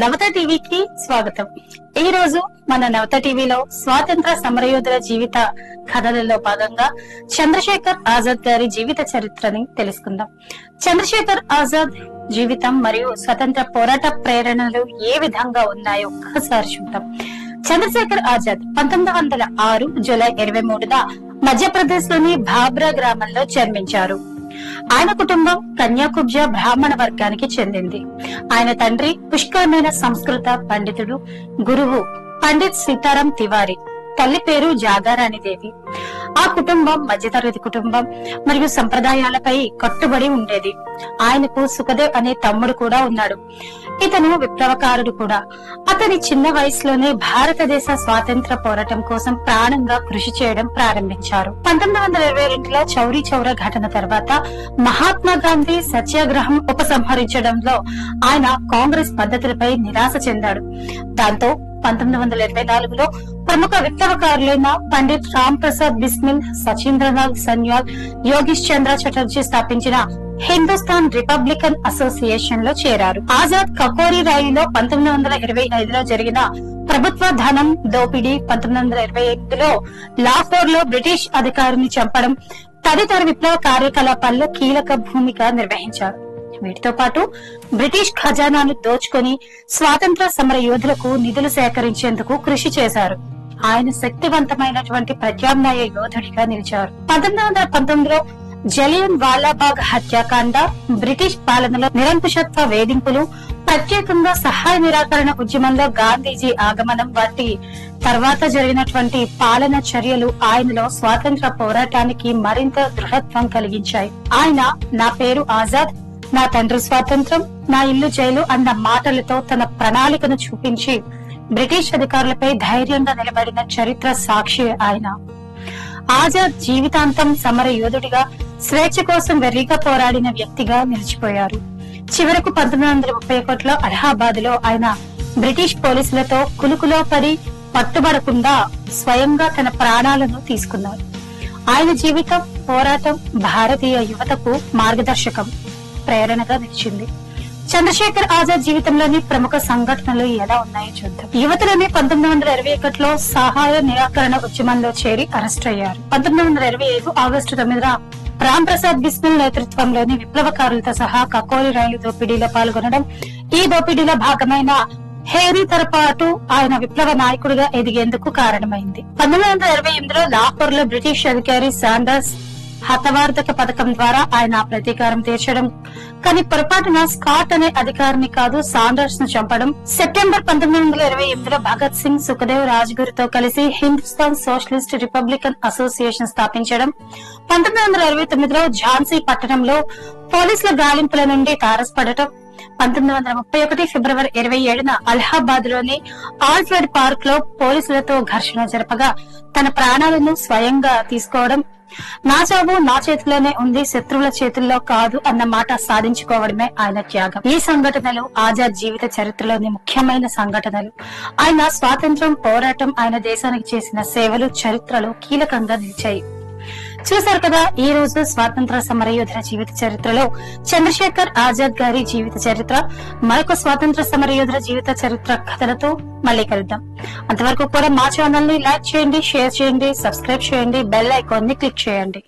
నవత టీవీకి స్వాగతం. ఈ రోజు మన నవత టీవీలో స్వాతంత్ర సమరయోధుల జీవిత కథలలో భాగంగా చంద్రశేఖర్ ఆజాద్ గారి జీవిత చరిత్రని తెలుసుకుందాం. చంద్రశేఖర్ ఆజాద్ జీవితం మరియు స్వతంత్ర పోరాట ప్రేరణలు ఏ విధంగా ఉన్నాయో ఒక్కసారి చూద్దాం. చంద్రశేఖర్ ఆజాద్ 1906 జూలై 23న మధ్యప్రదేశ్ లోని భాబ్రా గ్రామంలో జన్మించారు. ఆయన కుటుంబం కన్యాకుబ్జ బ్రాహ్మణ వర్గానికి చెందింది. ఆయన తండ్రి పుష్కరమైన సంస్కృత పండితుడు, గురువు పండిత్ సీతారాం తివారీ. తల్లి పేరు జాగారాణి దేవి. ఆ కుటుంబం మధ్యతరగతి కుటుంబం మరియు సంప్రదాయాలపై కట్టుబడి ఉండేది. ఆయనకు సుఖదేవ్ అనే తమ్ముడు కూడా ఉన్నాడు. ఇతను విప్లవకారుడు కూడా. అతని చిన్న వయసులోనే భారతదేశ స్వాతంత్ర పోరాటం కోసం ప్రాణంగా కృషి చేయడం ప్రారంభించారు. 1922లో చౌరీ చౌరా ఘటన తర్వాత మహాత్మా గాంధీ సత్యాగ్రహం ఉపసంహరించడంలో ఆయన కాంగ్రెస్ పద్ధతులపై నిరాశ చెందాడు. దాంతో 1924లో ప్రముఖ విప్లవకారులైన పండిత్ రామ్ ప్రసాద్ బిస్మిల్, సచీంద్రనాథ్ సన్యాల్, యోగీష్ చంద్ర చటర్జీ స్థాపించిన హిందుస్థాన్ రిపబ్లికన్ అసోసియేషన్ లో చేరారు. ఆజాద్ కకోరి ర్యాలీలో 1925లో జరిగిన ప్రభుత్వ ధనం దోపిడీ, 1928లో లాహోర్ లో బ్రిటిష్ అధికారిని చంపడం తదితర విప్లవ కార్యకలాపాల్లో కీలక భూమిక నిర్వహించారు. వీటితో పాటు బ్రిటిష్ ఖజానాను దోచుకొని స్వాతంత్ర సమర యోధులకు నిధులు సేకరించేందుకు కృషి చేశారు. ఆయన శక్తివంతమైనటువంటి ప్రత్యామ్నాయ యోధుడిగా నిలిచారు. 1919లో జలియన్ వాలాబాగ్ హత్యాకాండ, బ్రిటిష్ పాలనలో నిరంకుశత్వ వేధింపులు, ప్రత్యేకంగా సహాయ నిరాకరణ ఉద్యమంలో గాంధీజీ ఆగమనం వాటి తర్వాత జరిగినటువంటి పాలన చర్యలు ఆయనలో స్వాతంత్ర పోరాటానికి మరింత దృఢత్వం కలిగించాయి. ఆయన నా పేరు ఆజాద్, నా తండ్రి స్వాతంత్రం, నా ఇల్లు జైలు అన్న మాటలతో తన ప్రణాళికను చూపించి బ్రిటిష్ అధికారులపై ధైర్యంగా నిలబడిన చరిత్ర సాక్షి ఆయన. ఆజాద్ జీవితాంతం సమర యోధుడిగా, స్వేచ్ఛ కోసం వెర్రిగా పోరాడిన వ్యక్తిగా నిలిచిపోయారు. చివరకు 1931లో అలహాబాద్ లో ఆయన బ్రిటిష్ పోలీసులతో కులుకులో పడి పట్టుబడకుండా స్వయంగా తన ప్రాణాలను తీసుకున్నారు. ఆయన జీవితం, పోరాటం భారతీయ యువతకు మార్గదర్శకం, ప్రేరణగా నిలిచింది. చంద్రశేఖర్ ఆజాద్ జీవితంలోని ప్రముఖ సంఘటనలు ఎలా ఉన్నాయో చూద్దాం. యువతలోనే 1921లో సహాయ నిరాకరణ ఉద్యమంలో చేరి అరెస్ట్ అయ్యారు. 1925 ఆగస్టు 9న రామ్ ప్రసాద్ బిస్మిల్ నేతృత్వంలోని విప్లవకారులతో సహా కకోరి రైలు దోపిడీలో పాల్గొనడం, ఈ దోపిడీలో భాగమైన హేరీ తరపాటు ఆయన విప్లవ నాయకుడిగా ఎదిగేందుకు కారణమైంది. 1928లో లాహోర్ లో బ్రిటిష్ అధికారి సాండర్స్ హతవార్ధక పథకం ద్వారా ఆయన ప్రతీకారం తీర్చడం, కానీ పొరపాటున స్కాట్ అనే అధికారిని కాదు సాండర్స్ ను చంపడం. సెప్టెంబర్ 1928లో భగత్ సింగ్, సుఖదేవ్, రాజ్గురుతో కలిసి హిందుస్థాన్ సోషలిస్ట్ రిపబ్లికన్ అసోసియేషన్ స్థాపించడం. 1929లో ఝాన్సీ పట్టణంలో పోలీసుల గాలింపుల నుండి తారసపడటం. 1931 ఫిబ్రవరి 27న అలహాబాద్ లోని ఆల్ఫ్రెడ్ పార్క్ లో పోలీసులతో ఘర్షణ జరపగా తన ప్రాణాలను స్వయంగా తీసుకోవడం. నా చావు నా చేతిలోనే ఉంది, శత్రువుల చేతుల్లో కాదు అన్న మాట సాధించుకోవడమే ఆయన త్యాగం. ఈ సంఘటనలు ఆజాద్ జీవిత చరిత్రలోని ముఖ్యమైన సంఘటనలు. ఆయన స్వాతంత్ర్యం, పోరాటం, ఆయన దేశానికి చేసిన సేవలు చరిత్రలో కీలకంగా నిలిచాయి. చూశారు కదా, ఈ రోజు స్వాతంత్ర సమరయోధుల జీవిత చరిత్రలో చంద్రశేఖర్ ఆజాద్ గారి జీవిత చరిత్ర. మరొక స్వాతంత్ర సమరయోధుల జీవిత చరిత్ర కథలతో మళ్ళీ కలుద్దాం. అంతవరకు కూడా మా ఛానల్ ని లైక్ చేయండి, షేర్ చేయండి, సబ్స్క్రైబ్ చేయండి, బెల్ ఐకాన్ ని క్లిక్ చేయండి.